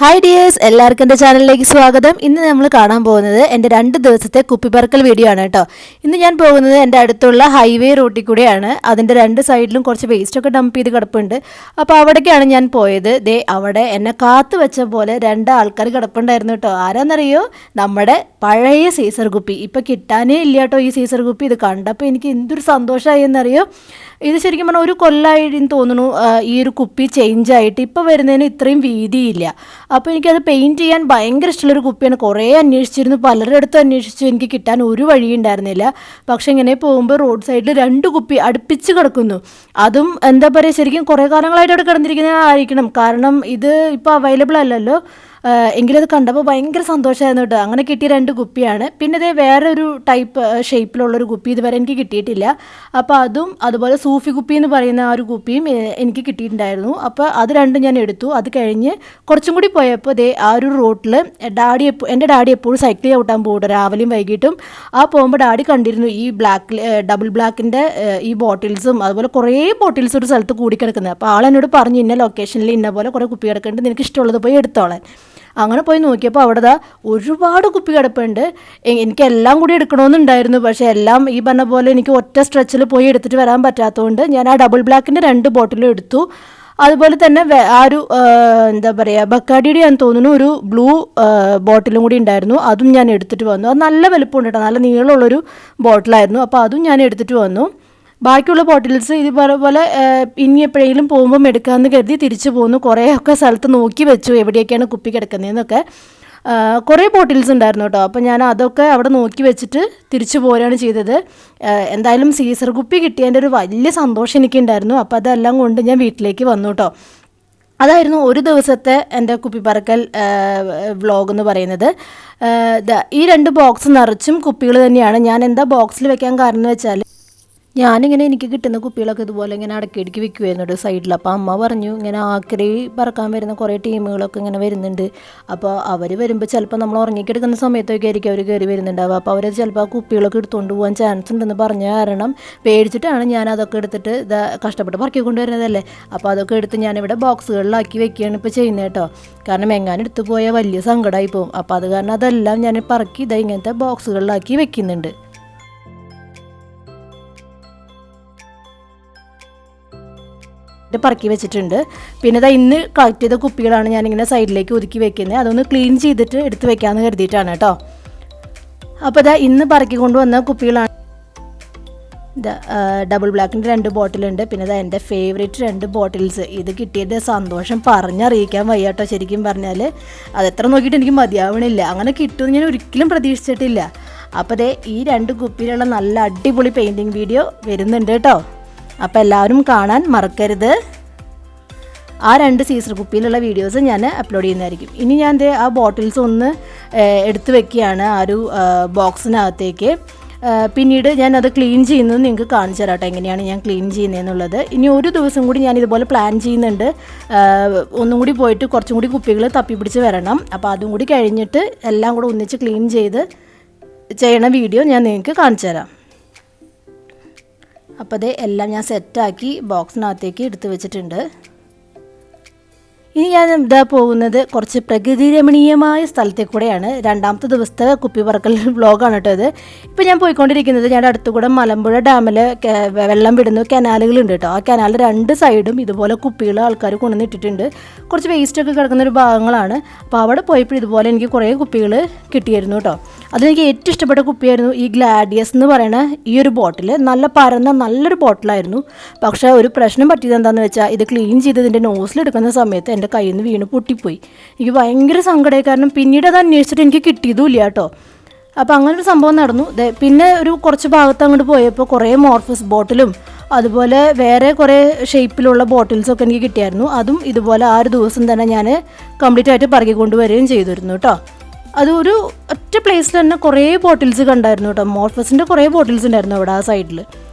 Hi dears, എല്ലാവർക്കും എൻ്റെ ചാനലിലേക്ക് സ്വാഗതം. ഇന്ന് നമ്മൾ കാണാൻ പോകുന്നത് എൻ്റെ 2 ദിവസത്തെ കുപ്പിപ്പറക്കൽ വീഡിയോ ആണ് കേട്ടോ. ഇന്ന് ഞാൻ പോകുന്നത് എൻ്റെ അടുത്തുള്ള ഹൈവേ റൂട്ടിൽ കൂടെയാണ്. അതിൻ്റെ 2 സൈഡിലും കുറച്ച് വേസ്റ്റൊക്കെ ഡംപ് ചെയ്ത് കിടപ്പുണ്ട്. അപ്പോൾ അവിടേക്കാണ് ഞാൻ പോയത്. ദേ അവിടെ എന്നെ കാത്തു വെച്ച പോലെ 2 ആൾക്കാർ കിടപ്പുണ്ടായിരുന്നു കേട്ടോ. ആരാന്നറിയോ? നമ്മുടെ പഴയ സീസർ കുപ്പി. ഇപ്പോൾ കിട്ടാനേ ഇല്ല കേട്ടോ ഈ സീസർ കുപ്പി. ഇത് കണ്ടപ്പോൾ എനിക്ക് എന്തൊരു സന്തോഷമായി എന്നറിയോ. ഇത് ശരിക്കും പറഞ്ഞാൽ ഒരു കൊല്ലമായിട്ടെന്ന് തോന്നുന്നു ഈ ഒരു കുപ്പി ചേഞ്ച് ആയിട്ട്. ഇപ്പോൾ വരുന്നതിന് ഇത്രയും വീതിയില്ല. അപ്പോൾ എനിക്കത് പെയിൻറ്റ് ചെയ്യാൻ ഭയങ്കര ഇഷ്ടമുള്ളൊരു കുപ്പിയാണ്. കുറേ അന്വേഷിച്ചിരുന്നു, പലരുടെ അടുത്തും അന്വേഷിച്ചു. എനിക്ക് കിട്ടാൻ ഒരു വഴി ഉണ്ടായിരുന്നില്ല. പക്ഷേ ഇങ്ങനെ പോകുമ്പോൾ റോഡ് സൈഡിൽ 2 കുപ്പി അടുപ്പിച്ച് കിടക്കുന്നു. അതും എന്താ പറയുക, ശരിക്കും കുറേ കാലങ്ങളായിട്ട് അവിടെ കിടന്നിരിക്കുന്നതായിരിക്കണം. കാരണം ഇത് ഇപ്പോൾ അവൈലബിൾ അല്ലല്ലോ. എങ്കിലത് കണ്ടപ്പോൾ ഭയങ്കര സന്തോഷമായിരുന്നു കേട്ടോ. അങ്ങനെ കിട്ടിയ 2 കുപ്പിയാണ്. പിന്നെ ഇതേ വേറൊരു ടൈപ്പ് ഷേപ്പിലുള്ളൊരു കുപ്പി ഇതുവരെ എനിക്ക് കിട്ടിയിട്ടില്ല. അപ്പോൾ അതും അതുപോലെ സൂഫി കുപ്പി എന്ന് പറയുന്ന ആ ഒരു കുപ്പിയും എനിക്ക് കിട്ടിയിട്ടുണ്ടായിരുന്നു. അപ്പോൾ അത് 2 ഞാൻ എടുത്തു. അത് കഴിഞ്ഞ് കുറച്ചും കൂടി പോയപ്പോൾ ദേ ആ ഒരു റോട്ടിൽ എൻ്റെ ഡാഡി എപ്പോഴും സൈക്കിൾ ചവിട്ടാൻ പോകും രാവിലെയും വൈകിട്ടും. ആ പോകുമ്പോൾ ഡാഡി കണ്ടിരുന്നു ഈ ഡബിൾ ബ്ലാക്കിൻ്റെ ഈ ബോട്ടിൽസും അതുപോലെ കുറേ ബോട്ടിൽസ് ഒരു സ്ഥലത്ത് കൂടിക്കിടക്കുന്നത്. അപ്പോൾ ആളെന്നോട് പറഞ്ഞു, ഇന്ന ലൊക്കേഷനിൽ ഇന്ന പോലെ കുറേ കുപ്പി കിടക്കുന്നുണ്ട്, നിനക്ക് ഇഷ്ടമുള്ളത് പോയി എടുത്തോളാൻ. അങ്ങനെ പോയി നോക്കിയപ്പോൾ അവിടെ ഒരുപാട് കുപ്പി കിടപ്പുണ്ട്. എനിക്കെല്ലാം കൂടി എടുക്കണമെന്നുണ്ടായിരുന്നു. പക്ഷേ എല്ലാം ഈ പറഞ്ഞ പോലെ എനിക്ക് ഒറ്റ സ്ട്രെച്ചിൽ പോയി എടുത്തിട്ട് വരാൻ പറ്റാത്തതുകൊണ്ട് ഞാൻ ആ ഡബിൾ ബ്ലാക്കിൻ്റെ 2 ബോട്ടിലും എടുത്തു. അതുപോലെ തന്നെ ആ ഒരു എന്താ പറയുക, ബക്കാഡിയുടെ ഞാൻ തോന്നുന്നു ഒരു ബ്ലൂ ബോട്ടിലും കൂടി ഉണ്ടായിരുന്നു. അതും ഞാൻ എടുത്തിട്ട് വന്നു. അത് നല്ല വലുപ്പമുണ്ട് കേട്ടോ, നല്ല നീളമുള്ളൊരു ബോട്ടിലായിരുന്നു. അപ്പോൾ അതും ഞാൻ എടുത്തിട്ട് വന്നു. ബാക്കിയുള്ള ബോട്ടിൽസ് ഇതുപോലെ ഇനി എപ്പോഴെങ്കിലും പോകുമ്പം എടുക്കാമെന്ന് കരുതി തിരിച്ചു പോന്നു. കുറേയൊക്കെ സ്ഥലത്ത് നോക്കി വെച്ചു എവിടെയൊക്കെയാണ് കുപ്പി കിടക്കുന്നതെന്നൊക്കെ. കുറേ ബോട്ടിൽസ് ഉണ്ടായിരുന്നു കേട്ടോ. അപ്പോൾ ഞാൻ അതൊക്കെ അവിടെ നോക്കി വെച്ചിട്ട് തിരിച്ചു പോരുകയാണ് ചെയ്തത്. എന്തായാലും സീസർ കുപ്പി കിട്ടിയതിൻ്റെ ഒരു വലിയ സന്തോഷം എനിക്കുണ്ടായിരുന്നു. അപ്പോൾ അതെല്ലാം കൊണ്ട് ഞാൻ വീട്ടിലേക്ക് വന്നു കേട്ടോ. അതായിരുന്നു ഒരു ദിവസത്തെ എൻ്റെ കുപ്പിപ്പറക്കൽ വ്ളോഗ് എന്ന് പറയുന്നത്. ഈ 2 ബോക്സ് നിറച്ചും കുപ്പികൾ തന്നെയാണ്. ഞാൻ എന്താ ബോക്സിൽ വെക്കാൻ കാരണം എന്ന് വെച്ചാൽ, ഞാനിങ്ങനെ എനിക്ക് കിട്ടുന്ന കുപ്പികളൊക്കെ ഇതുപോലെ ഇങ്ങനെ അടക്കിയിടയ്ക്ക് വെക്കുമായിരുന്നു സൈഡിൽ. അപ്പോൾ അമ്മ പറഞ്ഞു, ഇങ്ങനെ ആക്രി പറക്കാൻ വരുന്ന കുറേ ടീമുകളൊക്കെ ഇങ്ങനെ വരുന്നുണ്ട്. അപ്പോൾ അവർ വരുമ്പോൾ ചിലപ്പോൾ നമ്മൾ ഉറങ്ങിക്കിടക്കുന്ന സമയത്തൊക്കെ ആയിരിക്കും അവർ കയറി വരുന്നുണ്ടാവുക. അപ്പോൾ അവർ ചിലപ്പോൾ ആ കുപ്പികളൊക്കെ എടുത്തുകൊണ്ട് പോകാൻ ചാൻസ് ഉണ്ടെന്ന് പറഞ്ഞ കാരണം പേടിച്ചിട്ടാണ് ഞാൻ അതൊക്കെ എടുത്തിട്ട് കഷ്ടപ്പെട്ട് പറക്കിക്കൊണ്ട് വരുന്നതല്ലേ. അപ്പോൾ അതൊക്കെ എടുത്ത് ഞാനിവിടെ ബോക്സുകളിലാക്കി വെക്കുകയാണ് ഇപ്പോൾ ചെയ്യുന്നത് കേട്ടോ. കാരണം എങ്ങാനും എടുത്തു പോയാൽ വലിയ സങ്കടമായി പോകും. അപ്പോൾ അത് കാരണം അതെല്ലാം ഞാൻ പറക്കി ഇങ്ങനത്തെ ബോക്സുകളിലാക്കി വെക്കുന്നുണ്ട്. പറക്കി വെച്ചിട്ടുണ്ട്. പിന്നെ ഇന്ന് കളക്ട് ചെയ്ത കുപ്പികളാണ് ഞാനിങ്ങനെ സൈഡിലേക്ക് ഒതുക്കി വെക്കുന്നത്. അതൊന്ന് ക്ലീൻ ചെയ്തിട്ട് എടുത്ത് വെക്കാമെന്ന് കരുതിയിട്ടാണ് കേട്ടോ. അപ്പോൾ ഇന്ന് പറക്കി കൊണ്ടുവന്ന കുപ്പികളാണ്. ഡബിൾ ബ്ലാക്കിൻ്റെ 2 ബോട്ടിലുണ്ട്. പിന്നെ എൻ്റെ ഫേവറേറ്റ് 2 ബോട്ടിൽസ്. ഇത് കിട്ടിയത് സന്തോഷം പറഞ്ഞറിയിക്കാൻ വയ്യ കേട്ടോ. ശരിക്കും പറഞ്ഞാൽ അതെത്ര നോക്കിയിട്ട് എനിക്ക് മതിയാവണില്ല. അങ്ങനെ കിട്ടുമെന്ന് ഞാൻ ഒരിക്കലും പ്രതീക്ഷിച്ചിട്ടില്ല. അപ്പോൾ ഈ 2 കുപ്പിയിലുള്ള നല്ല അടിപൊളി പെയിൻറ്റിങ് വീഡിയോ വരുന്നുണ്ട് കേട്ടോ. അപ്പോൾ എല്ലാവരും കാണാൻ മറക്കരുത്. ആ 2 സീസർ കുപ്പിയിലുള്ള വീഡിയോസ് ഞാൻ അപ്ലോഡ് ചെയ്യുന്നതായിരിക്കും. ഇനി ഞാൻ ആ ബോട്ടിൽസ് ഒന്ന് എടുത്ത് വെക്കുകയാണ് ആ ഒരു ബോക്സിനകത്തേക്ക്. പിന്നീട് ഞാനത് ക്ലീൻ ചെയ്യുന്നത് നിങ്ങൾക്ക് കാണിച്ചു തരാം കേട്ടോ, എങ്ങനെയാണ് ഞാൻ ക്ലീൻ ചെയ്യുന്നതെന്നുള്ളത്. ഇനി ഒരു ദിവസം കൂടി ഞാൻ ഇതുപോലെ പ്ലാൻ ചെയ്യുന്നുണ്ട്. ഒന്നും കൂടി പോയിട്ട് കുറച്ചും കൂടി കുപ്പികൾ തപ്പിപ്പിടിച്ച് വരണം. അപ്പോൾ അതും കൂടി കഴിഞ്ഞിട്ട് എല്ലാം കൂടെ ഒന്നിച്ച് ക്ലീൻ ചെയ്യണ വീഡിയോ ഞാൻ നിങ്ങൾക്ക് കാണിച്ചു തരാം. അപ്പോൾ എല്ലാം ഞാൻ സെറ്റാക്കി ബോക്സിനകത്തേക്ക് എടുത്ത് വെച്ചിട്ടുണ്ട്. ഇനി ഞാൻ പോകുന്നത് കുറച്ച് പ്രകൃതി രമണീയമായ സ്ഥലത്തേക്ക് കൂടെയാണ്. 2ാമത്തെ ദിവസത്തെ കുപ്പി പറക്കൽ വ്ളോഗാണ് കേട്ടോ ഇത്. ഇപ്പോൾ ഞാൻ പോയിക്കൊണ്ടിരിക്കുന്നത് ഞങ്ങളുടെ അടുത്തുകൂടെ മലമ്പുഴ ഡാമിൽ വെള്ളം വിടുന്ന കനാലുകളുണ്ട് കേട്ടോ. ആ കനാലിൻ്റെ 2 സൈഡും ഇതുപോലെ കുപ്പികൾ ആൾക്കാർ കൊണ്ടുവന്നിട്ടിട്ടുണ്ട്. കുറച്ച് വേസ്റ്റൊക്കെ കിടക്കുന്നൊരു ഭാഗങ്ങളാണ്. അപ്പോൾ അവിടെ പോയപ്പോൾ ഇതുപോലെ എനിക്ക് കുറേ കുപ്പികൾ കിട്ടിയിരുന്നു കേട്ടോ. അതിലെനിക്ക് ഏറ്റവും ഇഷ്ടപ്പെട്ട കുപ്പിയായിരുന്നു ഈ ഗ്ലാഡിയസ് എന്ന് പറയുന്ന ഈ ഒരു ബോട്ടിൽ. നല്ല പരന്ന നല്ലൊരു ബോട്ടിലായിരുന്നു. പക്ഷേ ഒരു പ്രശ്നം പറ്റിയത് എന്താണെന്ന് വെച്ചാൽ, ഇത് ക്ലീൻ ചെയ്തതിൻ്റെ നോസിലെടുക്കുന്ന സമയത്ത് എൻ്റെ കയ്യിൽ നിന്ന് വീണ് പൊട്ടിപ്പോയി. എനിക്ക് ഭയങ്കര സങ്കടമായി. കാരണം പിന്നീട് അത് അന്വേഷിച്ചിട്ട് എനിക്ക് കിട്ടിയതുമില്ല കേട്ടോ. അപ്പോൾ അങ്ങനൊരു സംഭവം നടന്നു. പിന്നെ ഒരു കുറച്ച് ഭാഗത്ത് അങ്ങോട്ട് പോയപ്പോൾ കുറേ മോർഫസ് ബോട്ടിലും അതുപോലെ വേറെ കുറേ ഷേപ്പിലുള്ള ബോട്ടിൽസൊക്കെ എനിക്ക് കിട്ടിയായിരുന്നു. അതും ഇതുപോലെ ആ ഒരു ദിവസം തന്നെ ഞാൻ കംപ്ലീറ്റ് ആയിട്ട് പറക്കി കൊണ്ടുവരികയും ചെയ്തിരുന്നു കേട്ടോ. അതൊരു ഒറ്റ പ്ലേസിൽ തന്നെ കുറേ ബോട്ടിൽസ് കണ്ടായിരുന്നു കേട്ടോ. മോർഫസിൻ്റെ കുറേ ബോട്ടിൽസ് ഉണ്ടായിരുന്നു അവിടെ ആ സൈഡിൽ.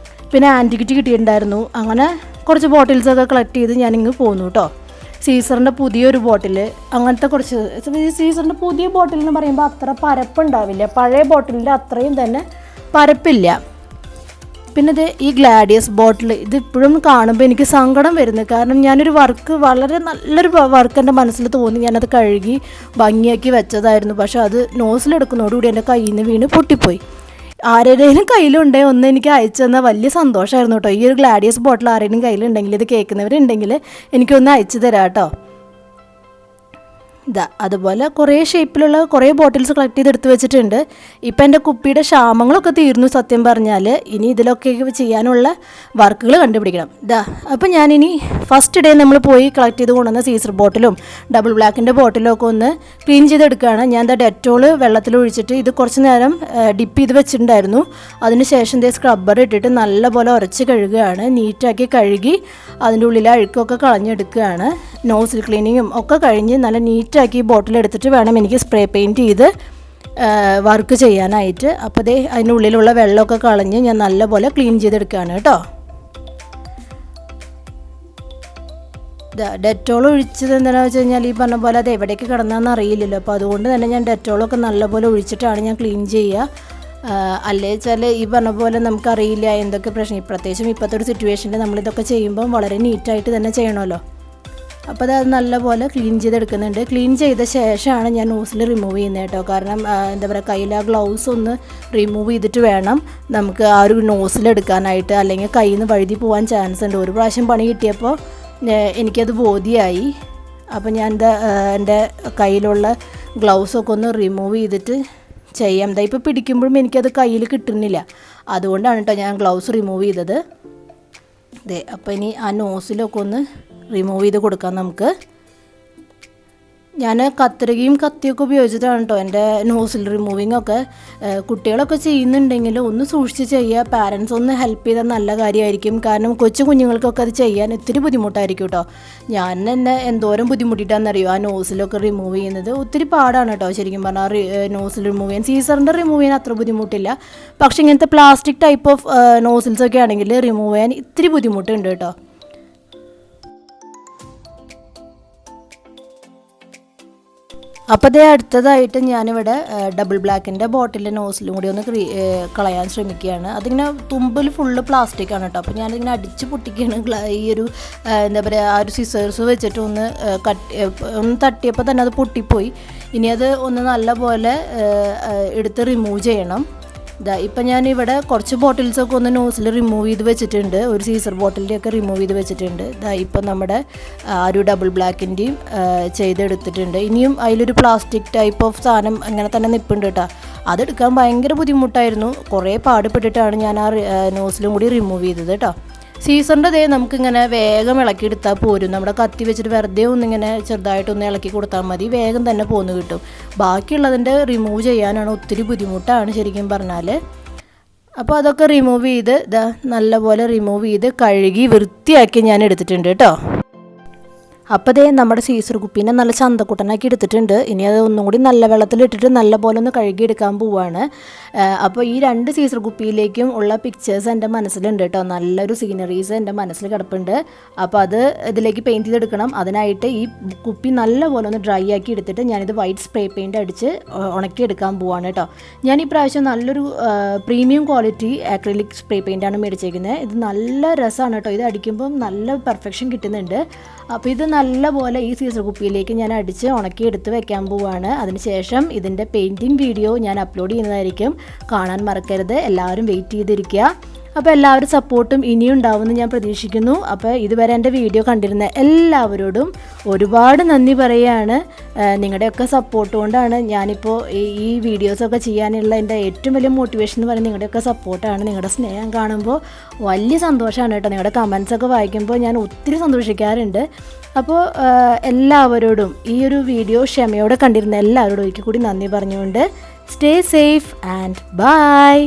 പിന്നെ ആൻറ്റിക്കിറ്റ് കിട്ടിയിട്ടുണ്ടായിരുന്നു. അങ്ങനെ കുറച്ച് ബോട്ടിൽസൊക്കെ കളക്ട് ചെയ്ത് ഞാനിങ്ങ് പോന്നു കേട്ടോ. സീസറിൻ്റെ പുതിയൊരു ബോട്ടിൽ, അങ്ങനത്തെ കുറച്ച്. സീസറിൻ്റെ പുതിയ ബോട്ടിൽ എന്ന് പറയുമ്പോൾ അത്ര പരപ്പുണ്ടാവില്ല, പഴയ ബോട്ടിലിൻ്റെ അത്രയും തന്നെ പരപ്പില്ല. പിന്നെ ഇത് ഈ ഗ്ലാഡിയസ് ബോട്ടിൽ ഇത് ഇപ്പോഴും കാണുമ്പോൾ എനിക്ക് സങ്കടം വരുന്നു. കാരണം ഞാനൊരു വർക്ക് വളരെ നല്ലൊരു വർക്ക് എൻ്റെ മനസ്സിൽ തോന്നി, ഞാനത് കഴുകി ഭംഗിയാക്കി വെച്ചതായിരുന്നു. പക്ഷെ അത് നോസിലെടുക്കുന്നതോടുകൂടി എൻ്റെ കയ്യിൽ നിന്ന് വീണ് പൊട്ടിപ്പോയി. ആരുടെയും കയ്യിലുണ്ടേ ഒന്ന് എനിക്ക് അയച്ചു തന്നാൽ വലിയ സന്തോഷമായിരുന്നു കേട്ടോ. ഈ ഒരു ഗ്ലാഡിയസ് ബോട്ടിൽ ആരുടെയും കയ്യിലുണ്ടെങ്കിൽ, ഇത് കേൾക്കുന്നവരുണ്ടെങ്കിൽ എനിക്കൊന്ന് അയച്ചു തരാം കേട്ടോ. ഇതാ അതുപോലെ കുറേ ഷേപ്പിലുള്ള കുറേ ബോട്ടിൽസ് കളക്ട് ചെയ്തെടുത്ത് വെച്ചിട്ടുണ്ട്. ഇപ്പം എൻ്റെ കുപ്പിയുടെ ക്ഷാമങ്ങളൊക്കെ തീർന്നു സത്യം പറഞ്ഞാൽ. ഇനി ഇതിലൊക്കെ ചെയ്യാനുള്ള വർക്കുകൾ കണ്ടുപിടിക്കണം. ഇതാ അപ്പം ഞാനിനി ഫസ്റ്റ് ഡേ നമ്മൾ പോയി കളക്ട് ചെയ്ത് കൊണ്ടുവന്ന സീസർ ബോട്ടിലും ഡബിൾ ബ്ലാക്കിൻ്റെ ബോട്ടിലും ഒക്കെ ഒന്ന് ക്ലീൻ ചെയ്തെടുക്കുകയാണ്. ഞാൻ എന്താ ഡെറ്റോള് വെള്ളത്തിൽ ഒഴിച്ചിട്ട് ഇത് കുറച്ച് നേരം ഡിപ്പ് ചെയ്ത് വെച്ചിട്ടുണ്ടായിരുന്നു. അതിന് ശേഷം ദേ സ്ക്രബ്ബർ ഇട്ടിട്ട് നല്ലപോലെ ഉരച്ച് കഴുകുകയാണ്. നീറ്റാക്കി കഴുകി അതിൻ്റെ ഉള്ളിലെ അഴുക്കൊക്കെ കളഞ്ഞെടുക്കുകയാണ്. നോസിൽ ക്ലീനിങ്ങും ഒക്കെ കഴിഞ്ഞ് നല്ല നീറ്റാക്കി ബോട്ടിലെടുത്തിട്ട് വേണം എനിക്ക് സ്പ്രേ പെയിൻറ്റ് ചെയ്ത് വർക്ക് ചെയ്യാനായിട്ട്. അപ്പോൾ ദേ അതിനുള്ളിലുള്ള വെള്ളമൊക്കെ കളഞ്ഞ് ഞാൻ നല്ലപോലെ ക്ലീൻ ചെയ്തെടുക്കുകയാണ് കേട്ടോ. ഡെറ്റോൾ ഒഴിച്ചത് എന്താണെന്ന് വെച്ച് കഴിഞ്ഞാൽ ഈ പറഞ്ഞ പോലെ അത് എവിടേക്ക് കിടന്നാന്ന് അറിയില്ലല്ലോ. അപ്പോൾ അതുകൊണ്ട് തന്നെ ഞാൻ ഡെറ്റോളൊക്കെ നല്ലപോലെ ഒഴിച്ചിട്ടാണ് ഞാൻ ക്ലീൻ ചെയ്യുക. അല്ലേ വെച്ചാൽ ഈ പറഞ്ഞ പോലെ നമുക്കറിയില്ല എന്തൊക്കെ പ്രശ്നം, പ്രത്യേകിച്ചും ഇപ്പോഴത്തെ ഒരു സിറ്റുവേഷനിൽ നമ്മളിതൊക്കെ ചെയ്യുമ്പം വളരെ നീറ്റായിട്ട് തന്നെ ചെയ്യണമല്ലോ. അപ്പോൾ അത് നല്ലപോലെ ക്ലീൻ ചെയ്തെടുക്കുന്നുണ്ട്. ക്ലീൻ ചെയ്ത ശേഷമാണ് ഞാൻ നോസിൽ റിമൂവ് ചെയ്യുന്നത് കേട്ടോ. കാരണം എന്താ പറയുക, കയ്യിൽ ആ ഗ്ലൗസ് ഒന്ന് റിമൂവ് ചെയ്തിട്ട് വേണം നമുക്ക് ആ ഒരു നോസിലെടുക്കാനായിട്ട്, അല്ലെങ്കിൽ കയ്യിൽ നിന്ന് വഴുതി പോകാൻ ചാൻസ് ഉണ്ട്. ഒരു പ്രാവശ്യം പണി കിട്ടിയപ്പോൾ എനിക്കത് ബോധ്യമായി. അപ്പോൾ ഞാൻ എൻ്റെ കയ്യിലുള്ള ഗ്ലൗസൊക്കെ ഒന്ന് റിമൂവ് ചെയ്തിട്ട് ചെയ്യാം. ഇപ്പോൾ പിടിക്കുമ്പോഴും എനിക്കത് കയ്യിൽ കിട്ടുന്നില്ല, അതുകൊണ്ടാണ് കേട്ടോ ഞാൻ ഗ്ലൗസ് റിമൂവ് ചെയ്തത്. അതെ, അപ്പോൾ ഇനി ആ നോസിലൊക്കെ ഒന്ന് റിമൂവ് ചെയ്ത് കൊടുക്കാം നമുക്ക്. ഞാൻ കത്രികയും കത്തിയൊക്കെ ഉപയോഗിച്ചിട്ടാണ് കേട്ടോ എൻ്റെ നോസിൽ റിമൂവിങ് ഒക്കെ. കുട്ടികളൊക്കെ ചെയ്യുന്നുണ്ടെങ്കിൽ ഒന്ന് സൂക്ഷിച്ച് ചെയ്യുക. പാരൻസ് ഒന്ന് ഹെൽപ്പ് ചെയ്താൽ നല്ല കാര്യമായിരിക്കും. കാരണം കൊച്ചു കുഞ്ഞുങ്ങൾക്കൊക്കെ അത് ചെയ്യാൻ ഒത്തിരി ബുദ്ധിമുട്ടായിരിക്കും കേട്ടോ. ഞാൻ തന്നെ എന്തോരം ബുദ്ധിമുട്ടിയിട്ടാണെന്നറിയോ ആ നോസിലൊക്കെ റിമൂവ് ചെയ്യുന്നത്. ഒത്തിരി പാടാണ് കേട്ടോ ശരിക്കും പറഞ്ഞാൽ നോസിൽ റിമൂവ് ചെയ്യാൻ. സീസറിൻ്റെ റിമൂവ് ചെയ്യാൻ അത്ര ബുദ്ധിമുട്ടില്ല. പക്ഷേ ഇങ്ങനത്തെ പ്ലാസ്റ്റിക് ടൈപ്പ് ഓഫ് നോസിൽസൊക്കെ ആണെങ്കിൽ റിമൂവ് ചെയ്യാൻ ഇത്തിരി ബുദ്ധിമുട്ടുണ്ട് കേട്ടോ. അപ്പോൾ അതേ അടുത്തതായിട്ട് ഞാനിവിടെ ഡബിൾ ബ്ലാക്കിൻ്റെ ബോട്ടിലിൻ്റെ നോസിലും കൂടി ഒന്ന് കളയാൻ ശ്രമിക്കുകയാണ്. അതിങ്ങനെ തുമ്പിൽ ഫുള്ള് പ്ലാസ്റ്റിക്കാണ് കേട്ടോ. അപ്പോൾ ഞാനിങ്ങനെ അടിച്ച് പൊട്ടിക്കുകയാണ്. ഈ ഒരു എന്താ പറയുക, ആ ഒരു സിസേഴ്സ് വെച്ചിട്ട് ഒന്ന് തട്ടിയപ്പോൾ തന്നെ അത് പൊട്ടിപ്പോയി. ഇനി അത് ഒന്ന് നല്ല പോലെ എടുത്ത് റിമൂവ് ചെയ്യണം. ഇപ്പം ഞാനിവിടെ കുറച്ച് ബോട്ടിൽസൊക്കെ ഒന്ന് നോസിൽ റിമൂവ് ചെയ്ത് വെച്ചിട്ടുണ്ട്. ഒരു സീസർ ബോട്ടിലിൻ്റെയൊക്കെ റിമൂവ് ചെയ്ത് വെച്ചിട്ടുണ്ട്. ഇപ്പം നമ്മുടെ ആ ഒരു ഡബിൾ ബ്ലാക്കിൻ്റെയും ചെയ്തെടുത്തിട്ടുണ്ട്. ഇനിയും അതിലൊരു പ്ലാസ്റ്റിക് ടൈപ്പ് ഓഫ് സാധനം അങ്ങനെ തന്നെ നിൽപ്പുണ്ട് കേട്ടോ. അതെടുക്കാൻ ഭയങ്കര ബുദ്ധിമുട്ടായിരുന്നു. കുറേ പാടുപെട്ടിട്ടാണ് ഞാൻ ആ നോസിലും കൂടി റിമൂവ് ചെയ്തത് കേട്ടോ. സീസറിൻ്റെ ദേ നമുക്കിങ്ങനെ വേഗം ഇളക്കിയെടുത്താൽ പോരും. നമ്മുടെ കത്തി വെച്ചിട്ട് വെറുതെ ഒന്നിങ്ങനെ ചെറുതായിട്ടൊന്ന് ഇളക്കി കൊടുത്താൽ മതി, വേഗം തന്നെ പോന്ന് കിട്ടും. ബാക്കിയുള്ളതിൻ്റെ റിമൂവ് ചെയ്യാനാണ് ഒത്തിരി ബുദ്ധിമുട്ടാണ് ശരിക്കും പറഞ്ഞാൽ. അപ്പോൾ അതൊക്കെ റിമൂവ് ചെയ്ത് നല്ലപോലെ റിമൂവ് ചെയ്ത് കഴുകി വൃത്തിയാക്കി ഞാൻ എടുത്തിട്ടുണ്ട് കേട്ടോ. അപ്പോൾ ദേ നമ്മുടെ സീസർ കുപ്പീനെ നല്ല ചന്തക്കുട്ടനാക്കി എടുത്തിട്ടുണ്ട്. ഇനി അത് ഒന്നും കൂടി നല്ല വെള്ളത്തിലിട്ടിട്ട് നല്ല പോലെ ഒന്ന് കഴുകിയെടുക്കാൻ പോവുകയാണ്. അപ്പോൾ ഈ 2 സീസർ കുപ്പിയിലേക്കും ഉള്ള പിക്ചേഴ്സ് എൻ്റെ മനസ്സിലുണ്ട് കേട്ടോ. നല്ലൊരു സീനറീസ് എൻ്റെ മനസ്സിൽ കിടപ്പുണ്ട്. അപ്പോൾ അത് ഇതിലേക്ക് പെയിൻറ്റ് ചെയ്തെടുക്കണം. അതിനായിട്ട് ഈ കുപ്പി നല്ല പോലെ ഒന്ന് ഡ്രൈ ആക്കി എടുത്തിട്ട് ഞാനിത് വൈറ്റ് സ്പ്രേ പെയിൻറ്റ് അടിച്ച് ഉണക്കിയെടുക്കാൻ പോവുകയാണ് കേട്ടോ. ഞാൻ ഈ പ്രാവശ്യം നല്ലൊരു പ്രീമിയം ക്വാളിറ്റി ആക്രിലിക് സ്പ്രേ പെയിൻറ്റാണ് മേടിച്ചേക്കുന്നത്. ഇത് നല്ല രസമാണ് കേട്ടോ. ഇത് അടിക്കുമ്പം നല്ല പെർഫെക്ഷൻ കിട്ടുന്നുണ്ട്. അപ്പോൾ ഇത് നല്ലപോലെ ഈ സീസർ കുപ്പിയിലേക്ക് ഞാൻ അടിച്ച് ഉണക്കി എടുത്ത് വെക്കാൻ പോവുകയാണ്. അതിനുശേഷം ഇതിൻ്റെ പെയിൻറ്റിങ് വീഡിയോ ഞാൻ അപ്ലോഡ് ചെയ്യുന്നതായിരിക്കും. കാണാൻ മറക്കരുത്. എല്ലാവരും വെയിറ്റ് ചെയ്തിരിക്കുക. അപ്പോൾ എല്ലാവരും സപ്പോർട്ടും ഇനിയും ഉണ്ടാവുമെന്ന് ഞാൻ പ്രതീക്ഷിക്കുന്നു. അപ്പോൾ ഇതുവരെ എൻ്റെ വീഡിയോ കണ്ടിരുന്ന എല്ലാവരോടും ഒരുപാട് നന്ദി പറയുകയാണ്. നിങ്ങളുടെയൊക്കെ സപ്പോർട്ട് കൊണ്ടാണ് ഞാനിപ്പോൾ ഈ വീഡിയോസൊക്കെ ചെയ്യാനുള്ള എൻ്റെ ഏറ്റവും വലിയ മോട്ടിവേഷൻ എന്ന് പറയുന്നത് നിങ്ങളുടെയൊക്കെ സപ്പോർട്ടാണ്. നിങ്ങളുടെ സ്നേഹം കാണുമ്പോൾ വലിയ സന്തോഷമാണ് കേട്ടോ. നിങ്ങളുടെ കമൻസൊക്കെ വായിക്കുമ്പോൾ ഞാൻ ഒത്തിരി സന്തോഷിക്കാറുണ്ട്. അപ്പോൾ എല്ലാവരോടും ഈ ഒരു വീഡിയോ ക്ഷമയോടെ കണ്ടിരുന്ന എല്ലാവരോടും ഒരിക്കൽ കൂടി നന്ദി പറഞ്ഞുകൊണ്ട് സ്റ്റേ സേഫ് ആൻഡ് ബൈ.